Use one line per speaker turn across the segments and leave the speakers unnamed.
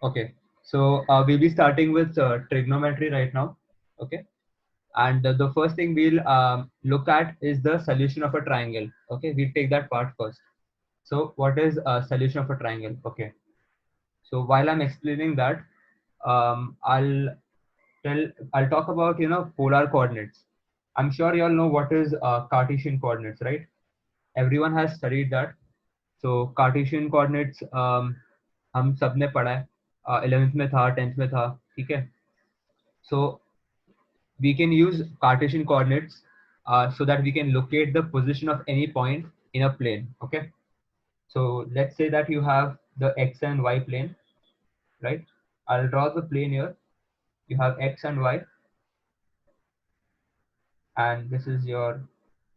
Okay, so we'll be starting with trigonometry right now. Okay, and the first thing we'll look at is the solution of a triangle. Okay, we'll take that part first. So what is a solution of a triangle? Okay, so while I'm explaining that, I'll tell I'll talk about polar coordinates. I'm sure you all know what is Cartesian coordinates, right? Everyone has studied that. So Cartesian coordinates हम सबने पढ़ा है, 11th में था, 10th में था, ठीक है. So we can use Cartesian coordinates so that we can locate the position of any point in a plane. Okay, so let's say that you have the x and y plane, right? I'll draw the plane here. You have x and y, and this is your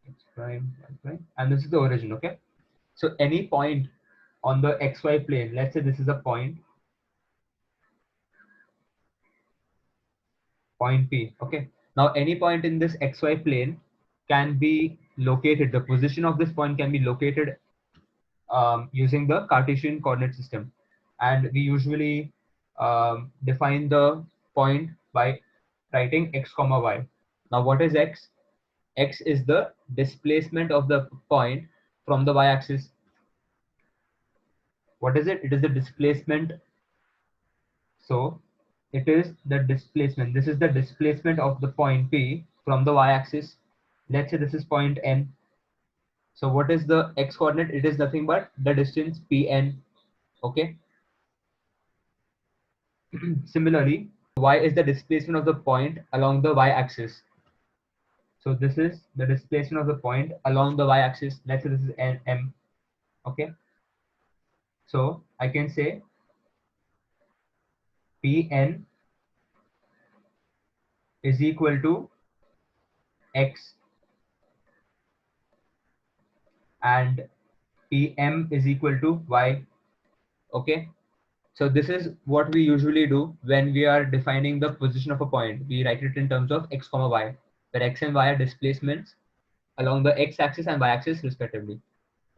x prime, y prime, and this is the origin. Okay, so any point on the xy plane, let's say this is a point P. Okay, now any point in this xy plane can be located. The position of this point can be located using the Cartesian coordinate system, and we usually define the point by writing x comma y. Now what is x? X is the displacement of the point from the y-axis. What is it? It is the displacement. So it is the displacement. This is the displacement of the point P from the y-axis. Let's say this is point N. So what is the x coordinate? It is nothing but the distance Pn. Okay. Similarly, y is the displacement of the point along the y-axis. So this is the displacement of the point along the y-axis. Let's say this is m. Okay. So I can say Pn is equal to x and Pm is equal to y. Okay. So this is what we usually do when we are defining the position of a point. We write it in terms of x comma y, where x and y are displacements along the x-axis and y-axis respectively.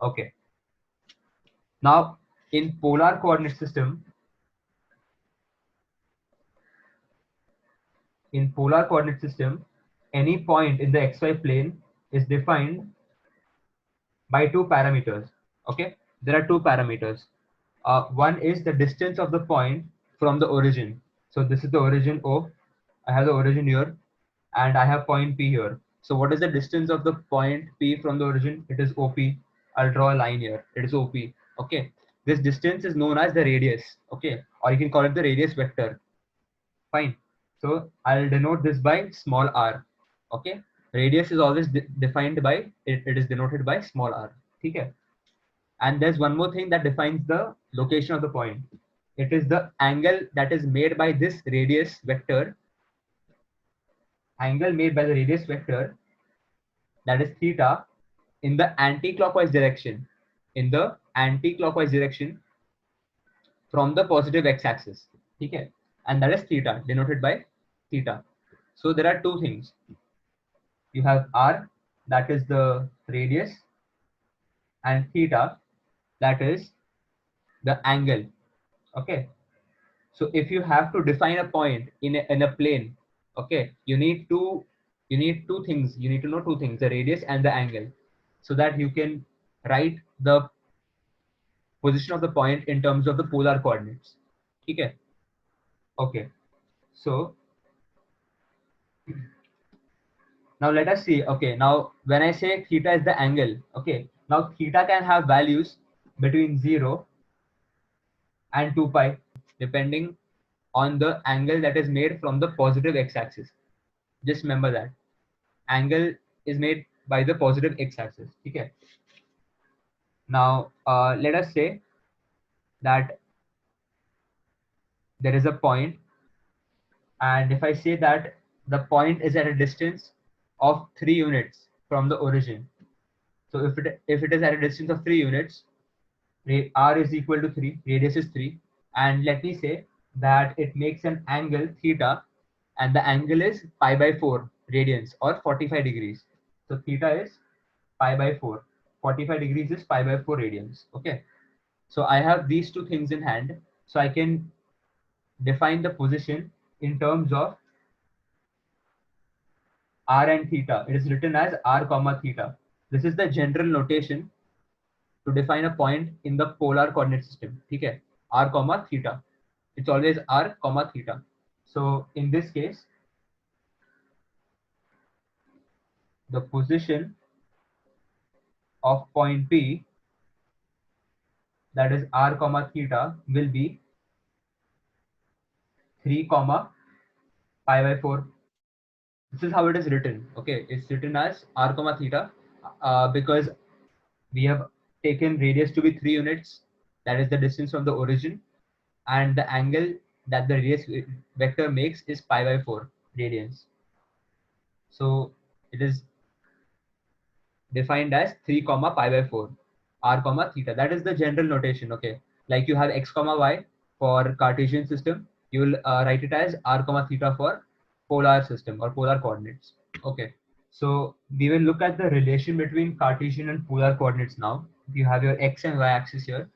Okay. Now in polar coordinate system, any point in the xy plane is defined by two parameters. Okay, there are two parameters. One is the distance of the point from the origin. So this is the origin O. I have the origin here, and I have point P here. So what is the distance of the point P from the origin? It is OP. I'll draw a line here. It is OP. Okay. This distance is known as the radius. Okay, or you can call it the radius vector. Fine. So I'll denote this by small r. Okay. Radius is always defined by, it is denoted by small r. Okay. And there's one more thing that defines the location of the point. It is the angle that is made by this radius vector, angle made by the radius vector, that is theta, in the anti-clockwise direction, in the anti-clockwise direction from the positive x-axis. Okay. And that is theta, denoted by theta. So there are two things. You have r, that is the radius, and theta, that is the angle. Okay. So if you have to define a point in a plane, okay, you need two things. You need to know two things: the radius and the angle, so that you can write the position of the point in terms of the polar coordinates. Okay. Okay. So now let us see. Okay, now when I say theta is the angle, okay, now theta can have values between 0 and 2 pi depending on the angle that is made from the positive x-axis. Just remember that angle is made by the positive x-axis. Okay. Now let us say that there is a point, and if I say that the point is at a distance of 3 units from the origin. So if it is at a distance of 3 units, r is equal to 3, radius is 3, and let me say that it makes an angle theta, and the angle is pi by 4 radians or 45 degrees. So theta is pi by 4, 45 degrees is pi by 4 radians. Okay, so I have these two things in hand, so I can define the position in terms of r and theta. It is written as r comma theta. This is the general notation to define a point in the polar coordinate system. Okay, r comma theta. It's always r comma theta. So in this case, the position of point P, that is r comma theta, will be 3 comma pi by 4. This is how it is written. Okay, it's written as r comma theta because we have taken radius to be 3 units. That is the distance from the origin, and the angle that the radius vector makes is pi by 4 radians. So it is defined as 3 comma pi by 4 r comma theta. That is the general notation. Okay, like you have x comma y for Cartesian system, you will write it as r comma theta for polar system or polar coordinates. Okay, so we will look at the relation between Cartesian and polar coordinates now. You have your x and y axis here.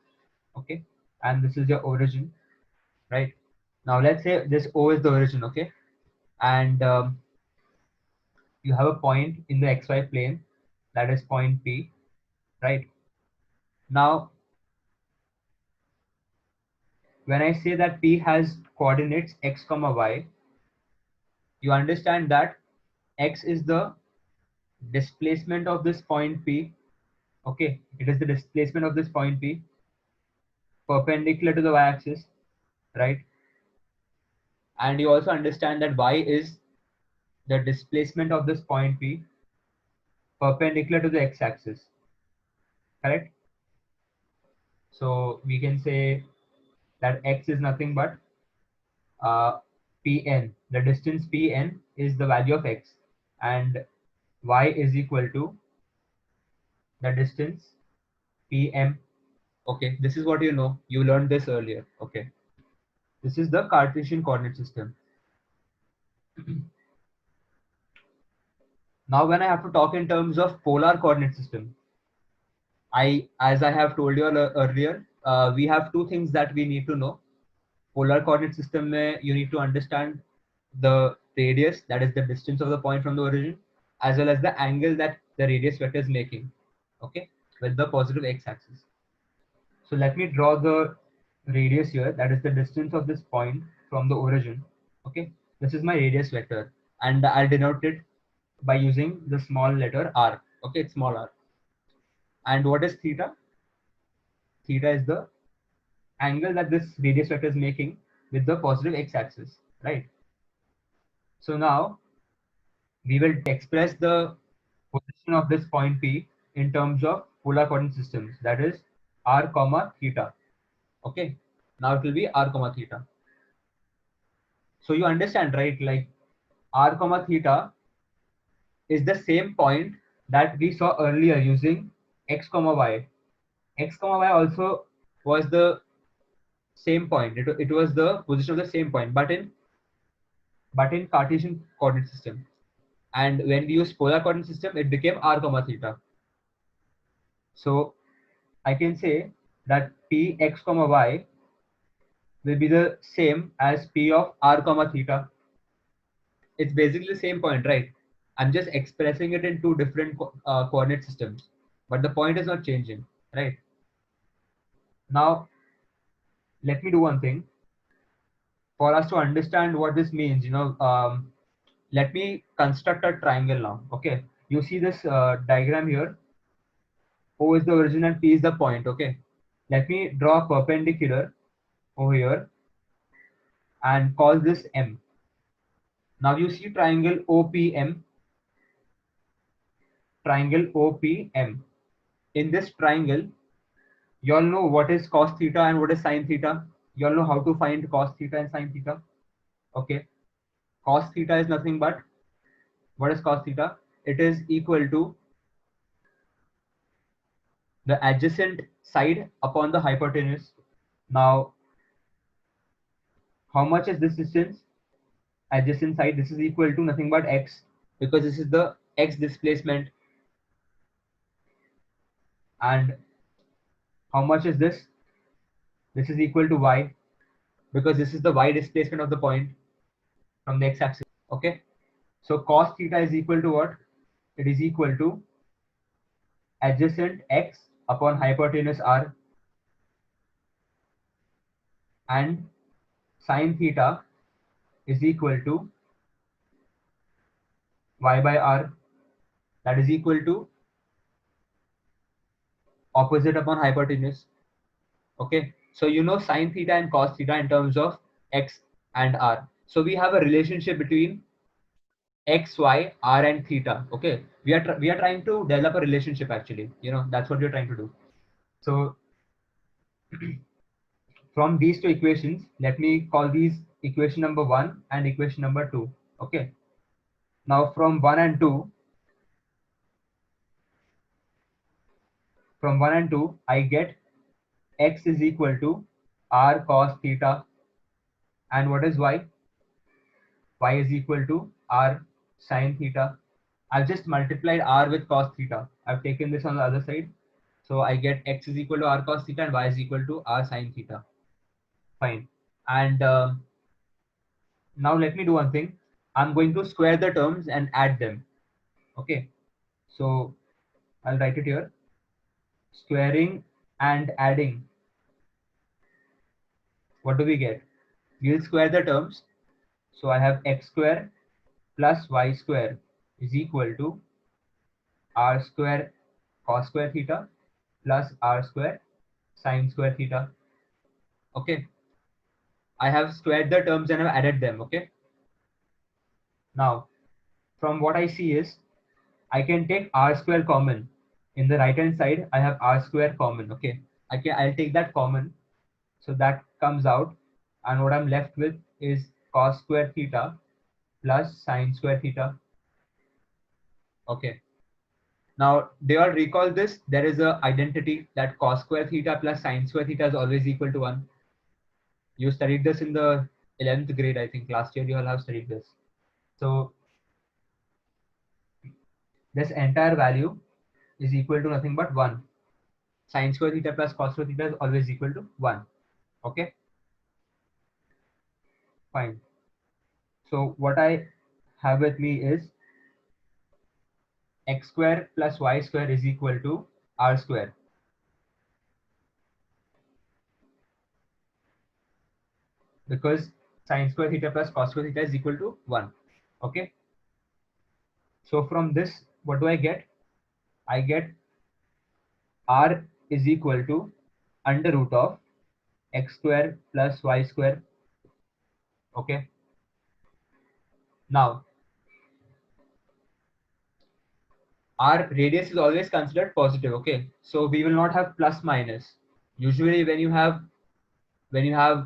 Okay, and this is your origin, right? Now let's say this O is the origin. Okay, and you have a point in the xy plane, that is point P, right? Now when I say that P has coordinates x comma y, you understand that x is the displacement of this point P. Okay, it is the displacement of this point P perpendicular to the y axis, right? And you also understand that y is the displacement of this point P perpendicular to the x axis, correct? So we can say that x is nothing but Pn. The distance Pn is the value of x, and y is equal to the distance Pm. Okay, this is what you know. You learned this earlier. Okay, this is the Cartesian coordinate system. Now, when I have to talk in terms of polar coordinate system, as I have told you earlier, we have two things that we need to know. Polar coordinate system, you need to understand the radius, that is the distance of the point from the origin, as well as the angle that the radius vector is making. Okay, with the positive x-axis. So let me draw the radius here, that is the distance of this point from the origin. Okay, this is my radius vector, and I'll denote it by using the small letter r. Okay, it's small r. And what is theta? Theta is the angle that this radius vector is making with the positive x-axis, right? So now we will express the position of this point P in terms of polar coordinate systems, that is r comma theta. Okay, now it will be r comma theta. So you understand, right? Like r comma theta is the same point that we saw earlier using x comma y. X comma y also was the same point. It was the position of the same point, but in Cartesian coordinate system. And when we use polar coordinate system, it became r comma theta. So I can say that p x comma y will be the same as p of r comma theta. It's basically the same point, right? I'm just expressing it in two different coordinate systems, but the point is not changing, right? Now let me do one thing for us to understand what this means. Let me construct a triangle now. Okay, you see this diagram here. O is the origin and P is the point. Okay, let me draw a perpendicular over here and call this M. Now you see triangle OPM, triangle OPM. In this triangle, you all know what is cos theta and what is sin theta. You all know how to find cos theta and sin theta. Okay, cos theta is nothing but, what is cos theta? It is equal to the adjacent side upon the hypotenuse. Now, how much is this distance? Adjacent side, this is equal to nothing but x, because this is the x displacement. And how much is this? This is equal to y. because this is the y displacement of the point from the x-axis. Okay, so cos theta is equal to what? It is equal to adjacent x upon hypotenuse r, and sine theta is equal to y by r, that is equal to opposite upon hypotenuse. Okay, so you know sine theta and cos theta in terms of x and r. So we have a relationship between x, y, r, and theta. Okay, we are trying to develop a relationship actually. You know, that's what we're trying to do. So from these two equations, let me call these equation number 1 and equation number 2. Okay, now from 1 and 2, I get x is equal to r cos theta, and what is y? Y is equal to r sine theta. I've just multiplied r with cos theta. I've taken this on the other side. So I get x is equal to r cos theta and y is equal to r sine theta. Fine. And now let me do one thing. I'm going to square the terms and add them. Okay. So I'll write it here. Squaring and adding. What do we get? We'll square the terms. So I have x square plus y square is equal to r square cos square theta plus r square sine square theta. Okay, I have squared the terms and I've added them. Okay, now from what I see is I can take r square common. In the right hand side I have r square common. Okay, I'll take that common, so that comes out, and what I'm left with is cos square theta plus sine square theta. Okay, now do you all recall this? There is a identity that cos square theta plus sine square theta is always equal to 1. You studied this in the 11th grade, I think. Last year you all have studied this. So this entire value is equal to nothing but 1. Sine square theta plus cos square theta is always equal to 1. Okay, fine. So what I have with me is x square plus y square is equal to r square. Because sine square theta plus cos square theta is equal to 1. Okay. So from this, what do I get? I get r is equal to under root of x square plus y square. Okay. Now, our radius is always considered positive. Okay. So we will not have plus minus. Usually when you have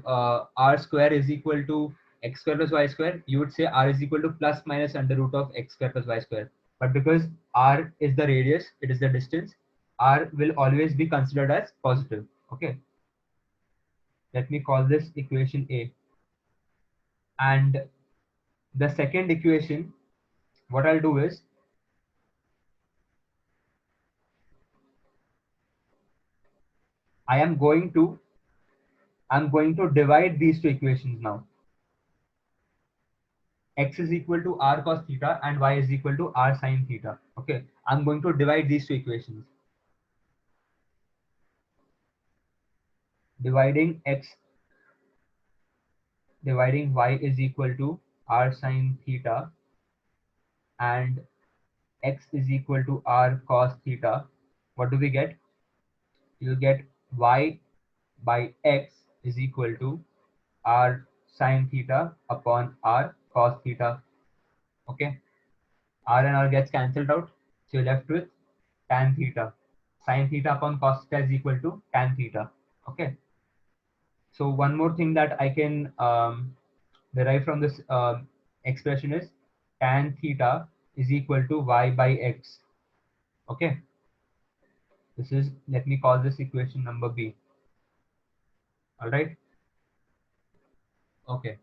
r square is equal to x square plus y square, you would say r is equal to plus minus under root of x square plus y square. But because r is the radius, it is the distance, r will always be considered as positive. Okay. Let me call this equation A. And the second equation, what I'll do is I'm going to divide these two equations now. X is equal to r cos theta and y is equal to r sine theta. Okay, I'm going to divide these two equations. Dividing y is equal to r sine theta and x is equal to r cos theta. What do we get? You get y by x is equal to r sine theta upon r cos theta. Okay, r and r gets cancelled out, so you're left with tan theta. Sine theta upon cos theta is equal to tan theta. Okay, so one more thing that I can derive from this expression is tan theta is equal to y by x. Okay, this is, let me call this equation number B. All right. Okay,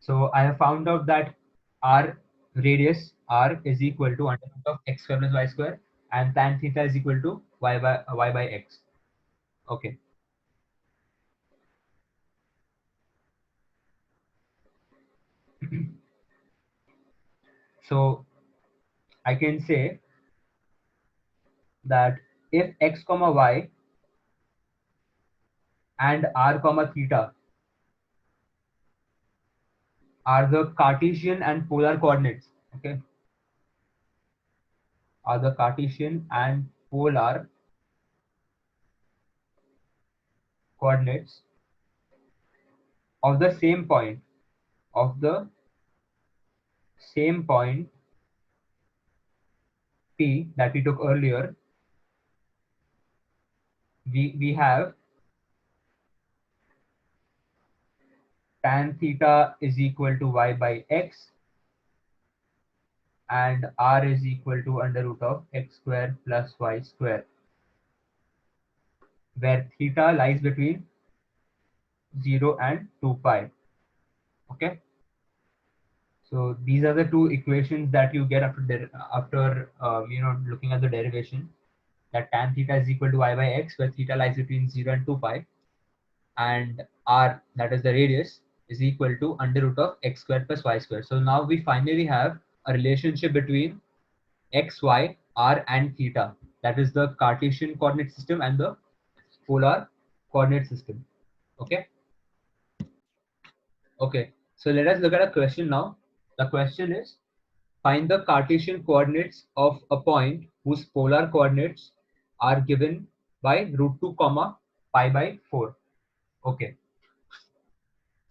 so I have found out that r radius r is equal to under root of x square plus y square, and tan theta is equal to y by x. Okay. So I can say that if x comma y and r comma theta are the Cartesian and polar coordinates, okay, are the Cartesian and polar coordinates of the same point, of the same point P that we took earlier, we have tan theta is equal to y by x and r is equal to under root of x square plus y square, where theta lies between 0 and 2 pi. Okay, so these are the two equations that you get after looking at the derivation, that tan theta is equal to y by x, where theta lies between 0 and 2 pi, and r, that is the radius, is equal to under root of x square plus y square. So now we finally have a relationship between x, y, r, and theta. That is the Cartesian coordinate system and the polar coordinate system. Okay. Okay. So let us look at a question now. The question is, find the Cartesian coordinates of a point whose polar coordinates are given by root 2 comma pi by 4. Okay.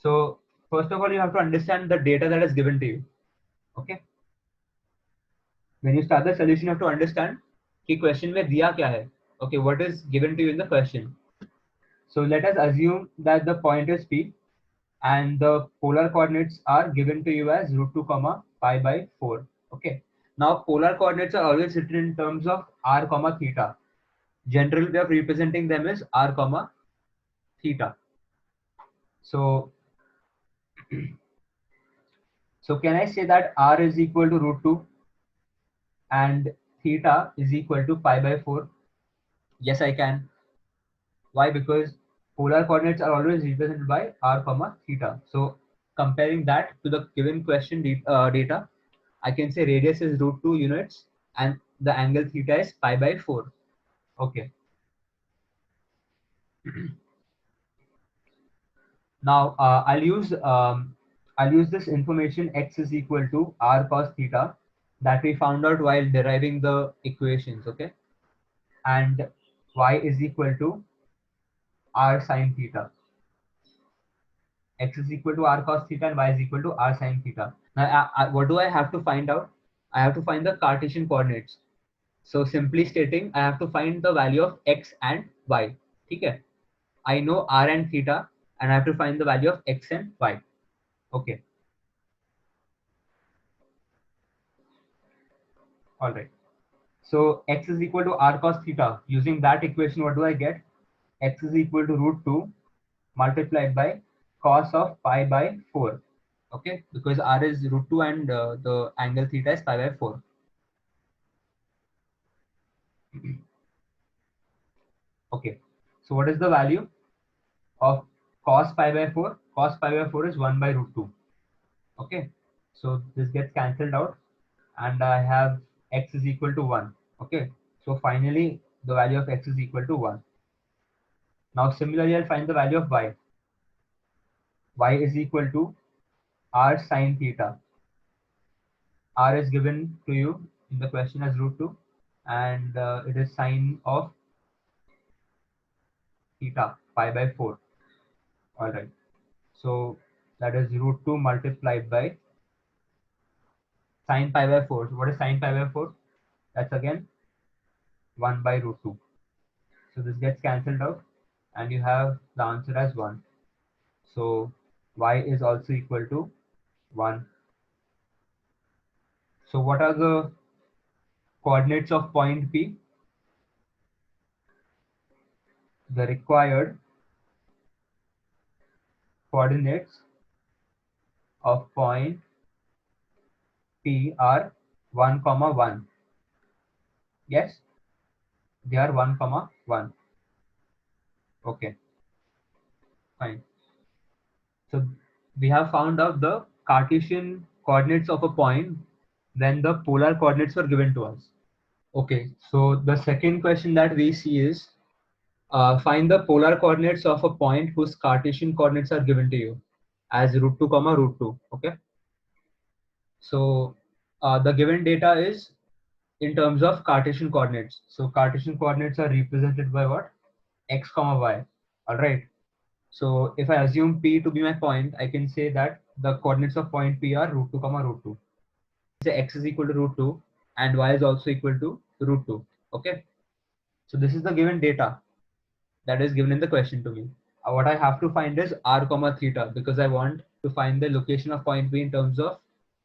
So first of all, you have to understand the data that is given to you. Okay. When you start the solution, you have to understand कि question में दिया क्या है. Okay, what is given to you in the question. So let us assume that the point is P and the polar coordinates are given to you as root 2 comma pi by 4. Okay. Now polar coordinates are always written in terms of r comma theta. General way of representing them is r comma theta. So can I say that r is equal to root 2 and theta is equal to pi by 4? Yes, I can. Why? Because polar coordinates are always represented by r comma theta. So comparing that to the given question data, I can say radius is root 2 units and the angle theta is pi by 4. Okay. Now I'll use this information x is equal to r cos theta that we found out while deriving the equations. Okay, and y is equal to r sine theta. X is equal to r cos theta and y is equal to r sine theta. Now, what do I have to find out? I have to find the Cartesian coordinates. So simply stating, I have to find the value of x and y. Okay. I know r and theta, and I have to find the value of x and y. Okay. All right. So x is equal to r cos theta. Using that equation, what do I get? X is equal to root 2 multiplied by cos of pi by 4. Okay, because r is root 2 and the angle theta is pi by 4. Okay, so what is the value of cos pi by 4? Cos pi by 4 is 1 by root 2. Okay, so this gets cancelled out and I have x is equal to 1. Okay, so finally the value of x is equal to 1. Now similarly, I'll find the value of y. Y is equal to r sine theta. R is given to you in the question as root 2 and it is sine of theta pi by 4. All right, so that is root 2 multiplied by sine pi by 4. So what is sine pi by 4? That's again 1 by root 2. So this gets cancelled out and you have the answer as 1. So y is also equal to 1. So what are the coordinates of point P? The required coordinates of point P are 1 comma 1. Yes, they are 1 comma 1. Okay, fine. So we have found out the Cartesian coordinates of a point when the polar coordinates were given to us. Okay, so the second question that we see is find the polar coordinates of a point whose Cartesian coordinates are given to you as root 2 comma root 2. Okay, so the given data is in terms of Cartesian coordinates. So Cartesian coordinates are represented by what? X comma y. All right. So if I assume P to be my point, I can say that the coordinates of point P are root 2 comma root 2. Say X is equal to root 2 and Y is also equal to root 2. Okay. So this is the given data that is given in the question to me. What I have to find is r comma theta because I want to find the location of point P in terms of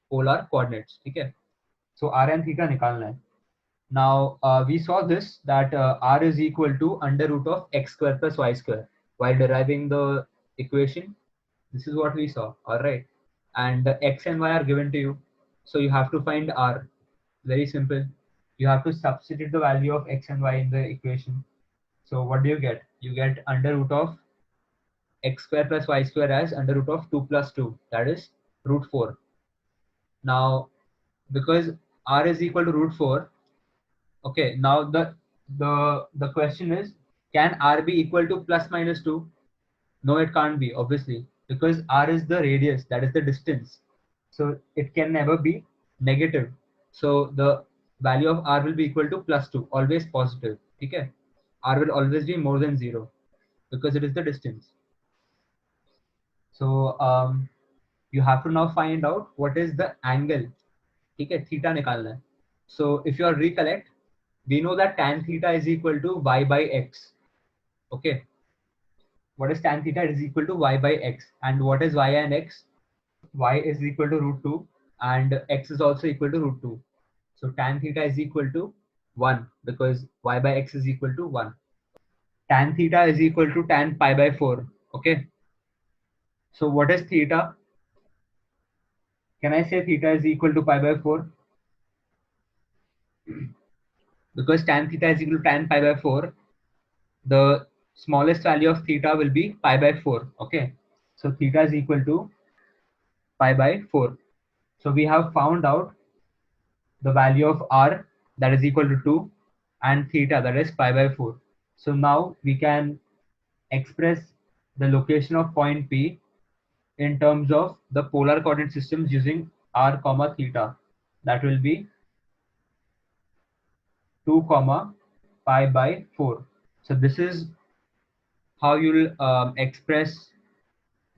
polar coordinates. Okay. So r and theta nikalna hai. Now we saw this that r is equal to under root of x square plus y square while deriving the equation. This is what we saw. All right. And the x and y are given to you. So you have to find r. Very simple. You have to substitute the value of x and y in the equation. So what do you get? You get under root of x square plus y square as under root of 2 plus 2. That is root 4. Now, because r is equal to root 4, okay, now the question is, can r be equal to plus minus 2? No, it can't be, obviously, because r is the radius, that is the distance. So it can never be negative. So the value of r will be equal to plus 2, always positive. Okay? R will always be more than 0 because it is the distance. So you have to now find out what is the angle. Okay, theta nikalna hai. So if you are recollect, we know that tan theta is equal to y by x. Okay, what is tan theta? It is equal to y by x. And what is y and x? Y is equal to root 2 and x is also equal to root 2. So tan theta is equal to 1 because y by x is equal to 1. Tan theta is equal to tan pi by 4. Okay. So what is theta? Can I say theta is equal to pi by 4? Because tan theta is equal to tan pi by 4, the smallest value of theta will be pi by 4. Okay. So theta is equal to pi by 4. So we have found out the value of r, that is equal to 2, and theta, that is pi by 4. So now we can express the location of point P in terms of the polar coordinate systems using r comma theta. That will be 2 comma pi by 4. So this is how you'll express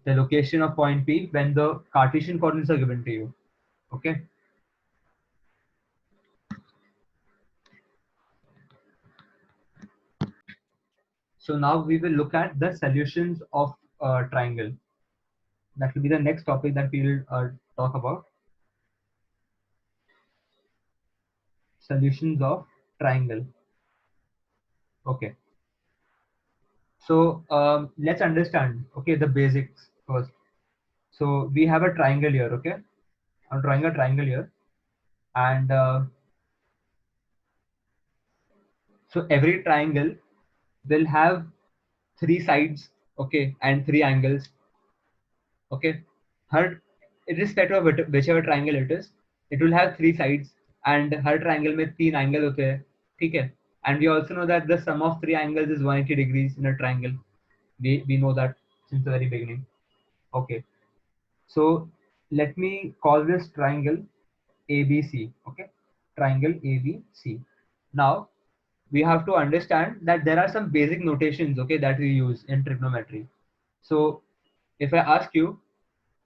the location of point P when the Cartesian coordinates are given to you. Okay. So now we will look at the solutions of a triangle. That will be the next topic that we will talk about. Solutions of triangle. Okay. So let's understand, okay, the basics first. So we have a triangle here, okay? I'm drawing a triangle here. And so every triangle will have three sides, okay, and three angles, okay? Her, irrespective of whichever triangle it will have three sides and her triangle में तीन angle होते हैं, ठीक है? And we also know that the sum of three angles is 180 degrees in a triangle. We know that since the very beginning. Okay. So let me call this triangle ABC. Okay, triangle ABC. Now we have to understand that there are some basic notations, okay, that we use in trigonometry. So if I ask you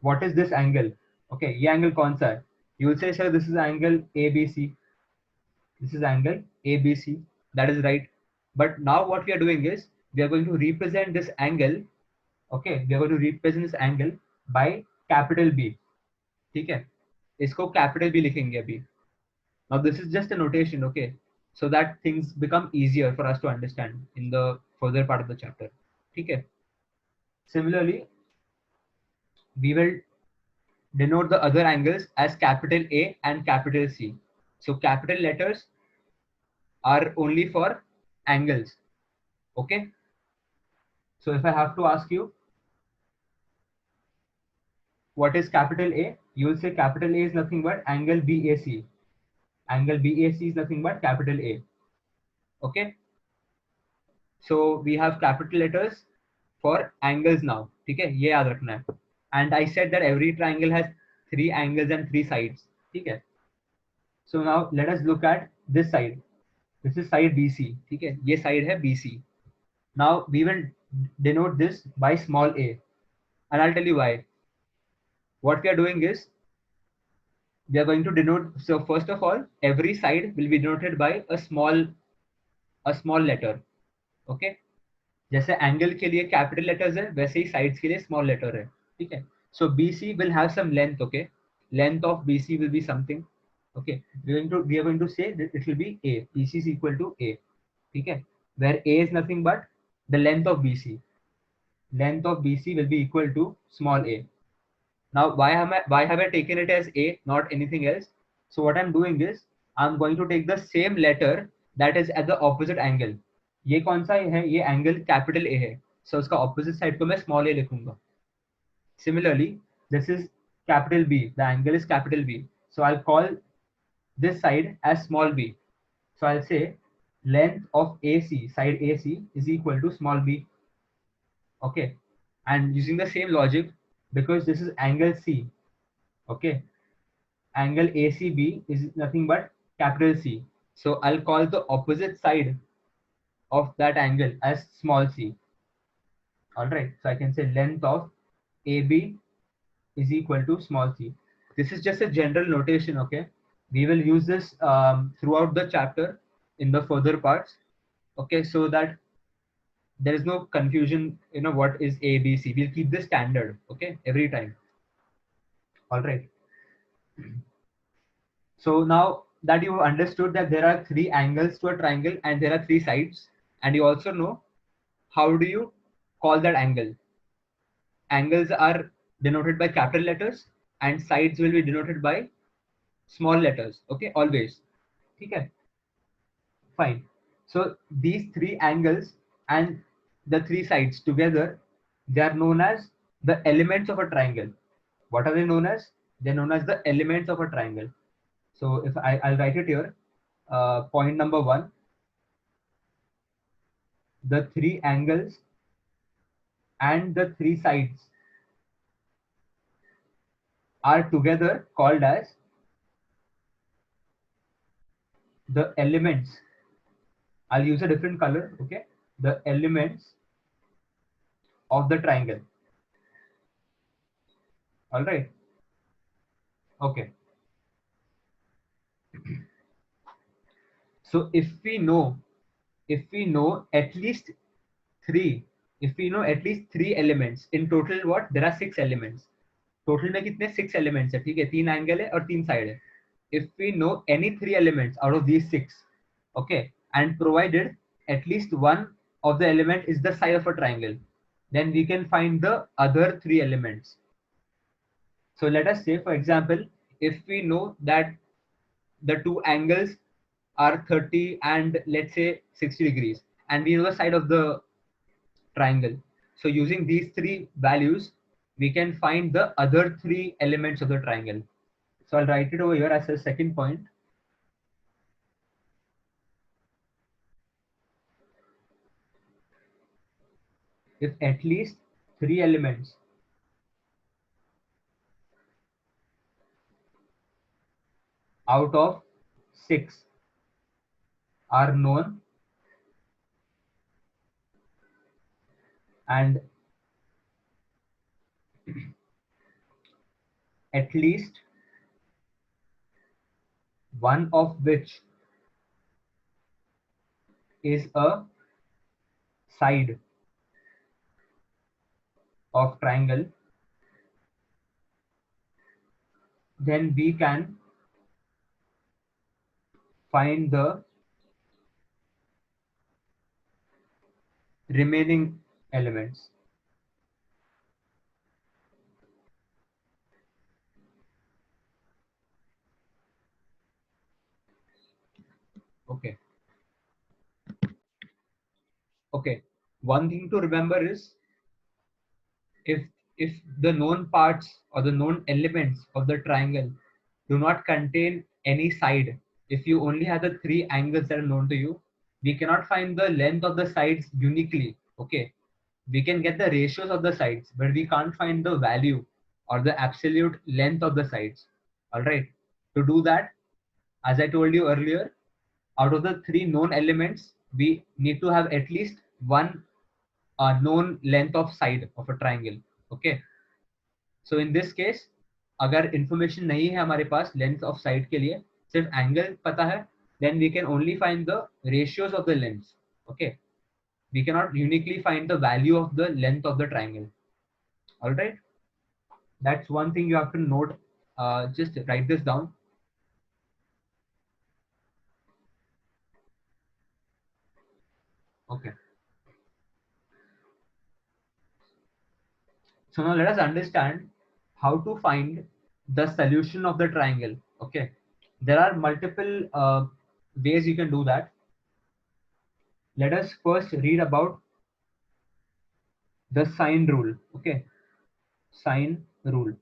what is this angle, okay, ये angle कौन सा है? You will say, sir, this is angle ABC. This is angle ABC. That is right. But now what we are doing is we are going to represent this angle. Okay, we are going to represent this angle by capital B. ठीक है, इसको capital B लिखेंगे अभी. Now this is just a notation, okay, so that things become easier for us to understand in the further part of the chapter. ठीक है. Similarly, we will denote the other angles as capital A and capital C. So capital letters are only for angles. Okay. So if I have to ask you, what is capital A? You will say capital A is nothing but angle BAC. Angle BAC is nothing but capital A. Okay. So we have capital letters for angles now. ठीक है, ये याद रखना है. And I said that every triangle has 3 angles and 3 sides. ठीक है. So now let us look at this side. This is side BC. ठीक है, ये side है BC. Now we will denote this by small a, and I'll tell you why. What we are doing is we are going to denote. So first of all, every side will be denoted by a small letter. Okay. जैसे angle के लिए capital letters है, वैसे ही sides के लिए small letter है. ठीक है. सो BC will have some length. Okay. Length of BC will be something. Okay. We are going to say that it will be A. BC is equal to A. ठीक है. Where A is nothing but the length of BC. Length of BC will be equal to small a. Now, why have I taken it as A, not anything else? So what I'm doing is I'm going to take the same letter that is at the opposite angle. ये कौन सा है? ये angle capital A है. So उसका opposite side को मैं small a लिखूंगा. Similarly, this is capital B. The angle is capital B. So I'll call this side as small b. So I'll say length of AC, side AC, is equal to small b. Okay. And using the same logic, because this is angle C. Okay. Angle ACB is nothing but capital C. So I'll call the opposite side of that angle as small c. All right. So I can say length of AB is equal to small c. This is just a general notation. Okay. We will use this throughout the chapter in the further parts. Okay. So that there is no confusion, what is ABC. We'll keep this standard. Okay. Every time. All right. So now that you understood that there are 3 angles to a triangle and there are 3 sides, and you also know how do you call that angle. Angles are denoted by capital letters and sides will be denoted by small letters. Okay, always. Okay, fine. So these 3 angles and the 3 sides together, they are known as the elements of a triangle. What are they known as? They're known as the elements of a triangle. So if I'll write it here, point number 1, the 3 angles and the 3 sides are together called as the elements. I'll use a different color. Okay, the elements of the triangle. All right. Okay. So if we know at least 3, if we know at least 3 elements in total, what there are 6 elements. Total में कितने 6 elements है. ठीक है, 3 angle है और 3 side है. If we know any 3 elements out of these 6, okay, and provided at least one of the element is the side of a triangle, then we can find the other 3 elements. So let us say, for example, if we know that the 2 angles are 30 and let's say 60 degrees, and we know the side of the triangle. So using these 3 values, we can find the other 3 elements of the triangle. So I'll write it over here as a second point. If at least 3 elements out of 6 are known and at least one of which is a side of triangle, then we can find the remaining elements. Okay. Okay. One thing to remember is if if the known parts or the known elements of the triangle do not contain any side, if you only have the three angles that are known to you, we cannot find the length of the sides uniquely. Okay, we can get the ratios of the sides, but we can't find the value or the absolute length of the sides. All right, to do that, as I told you earlier, out of the three known elements, we need to have at least one known length of side of a triangle. Okay, so in this case, अगर information नहीं है हमारे पास length of side के लिए, सिर्फ angle पता है, then we can only find the ratios of the lengths. Okay, we cannot uniquely find the value of the length of the triangle. All right, that's one thing you have to note. Just write this down. Okay, so now let us understand how to find the solution of the triangle. Okay, there are multiple ways you can do that. Let us first read about the sine rule. Okay, sine rule.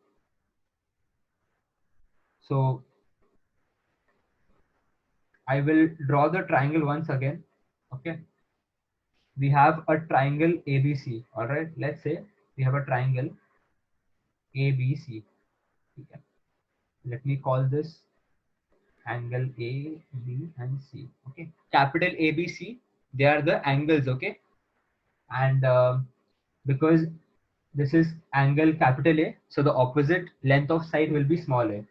So I will draw the triangle once again. Okay, we have a triangle ABC. All right, let's say we have a triangle ABC. Okay. Let me call this angle A, B, and C. Okay, capital ABC, they are the angles. Okay, and because this is angle capital A, so the opposite length of side will be small a.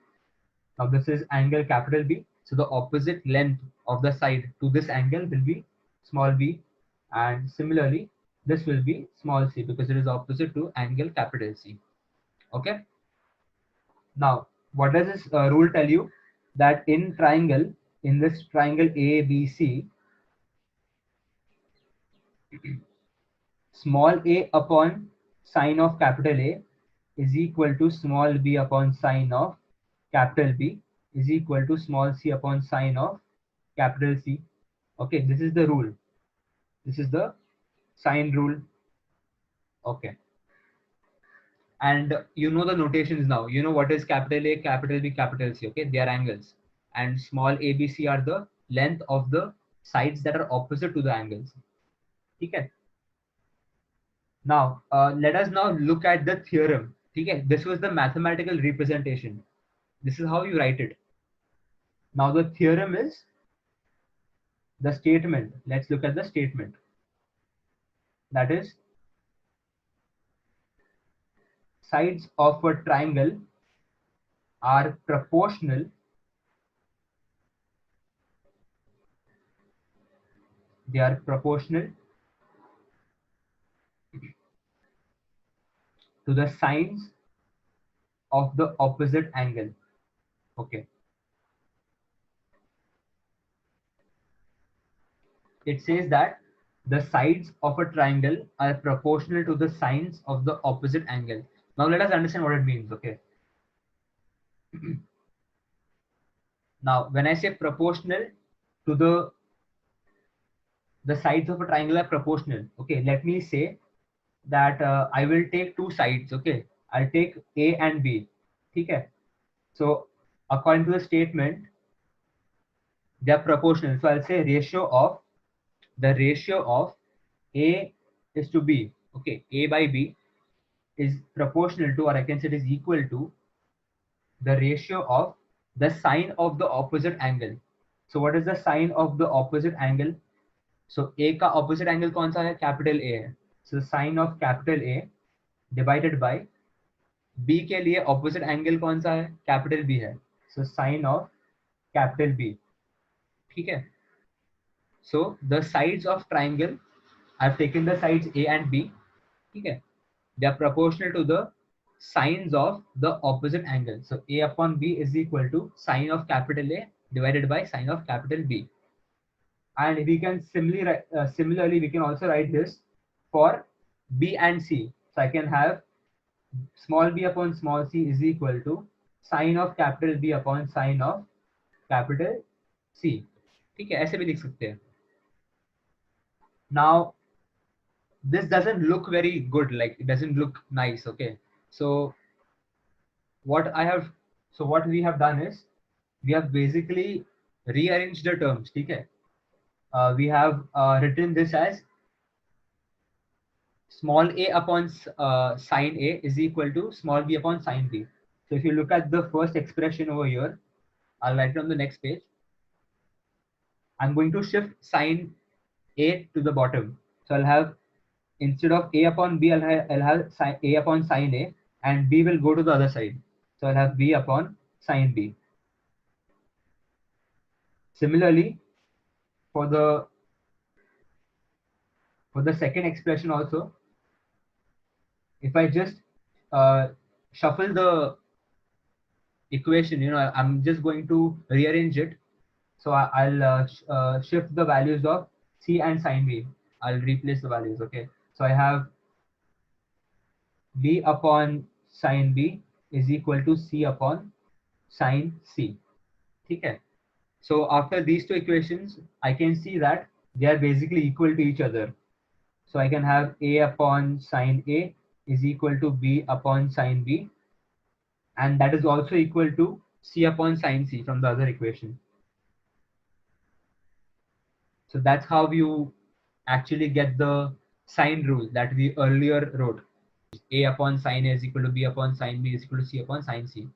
Now this is angle capital B, so the opposite length of the side to this angle will be small b, and similarly this will be small c because it is opposite to angle capital C. Okay. Now what does this rule tell you? That in triangle, in this triangle ABC, small a upon sine of capital A is equal to small b upon sine of capital B is equal to small c upon sine of capital C. Okay, this is the rule. This is the sine rule. Okay, and you know the notations now. You know what is capital A, capital B, capital C. Okay, they are angles, and small a, b, c are the length of the sides that are opposite to the angles. Okay. Now let us now look at the theorem. Okay, this was the mathematical representation. This is how you write it. Now the theorem is the statement. Let's look at the statement. That is, sides of a triangle are proportional to the sines of the opposite angle. Okay, it says that the sides of a triangle are proportional to the sines of the opposite angle. Now let us understand what it means. Okay, now when I say proportional to the sides of a triangle are proportional. Okay, let me say that I will take two sides. Okay, I'll take A and B. Okay, so according to the statement, they are proportional. So I'll say the ratio of A is to B. Okay, A by B is proportional to, or I can say it is equal to, the ratio of the sine of the opposite angle. So what is the sine of the opposite angle? So A का opposite angle कौन सा है? Capital A है. So sine of capital A divided by B के लिए opposite angle कौन सा है? Capital B है. So sine of capital B. ठीक है. So the sides of triangle, I've taken the sides A and B. ठीक है. They are proportional to the sines of the opposite angle. So A upon B is equal to sine of capital A divided by sine of capital B. And we can similarly we can also write this for B and C. So I can have small b upon small c is equal to sine of capital B upon sine of capital C. ठीक है, ऐसे भी लिख सकते हैं. Now this doesn't look very good, like it doesn't look nice. Okay, So what we have done is we have basically rearranged the terms. Okay. We have written this as small a upon sine a is equal to small b upon sine b. So if you look at the first expression over here, I'll write it on the next page. I'm going to shift sine a to the bottom. So I'll have, instead of a upon b, I'll have a upon sine a, and b will go to the other side. So I'll have b upon sine b. Similarly, for the second expression also, if I just uh, shuffle the equation, I'm just going to rearrange it. So I'll shift the values of c and sine b. I'll replace the values. Okay. So I have b upon sine b is equal to c upon sine c. Okay. So after these two equations, I can see that they are basically equal to each other. So I can have a upon sine a is equal to b upon sine b, and that is also equal to c upon sine c from the other equation. So that's how you actually get the sine rule that we earlier wrote. A upon sine a is equal to b upon sine b is equal to c upon sine c.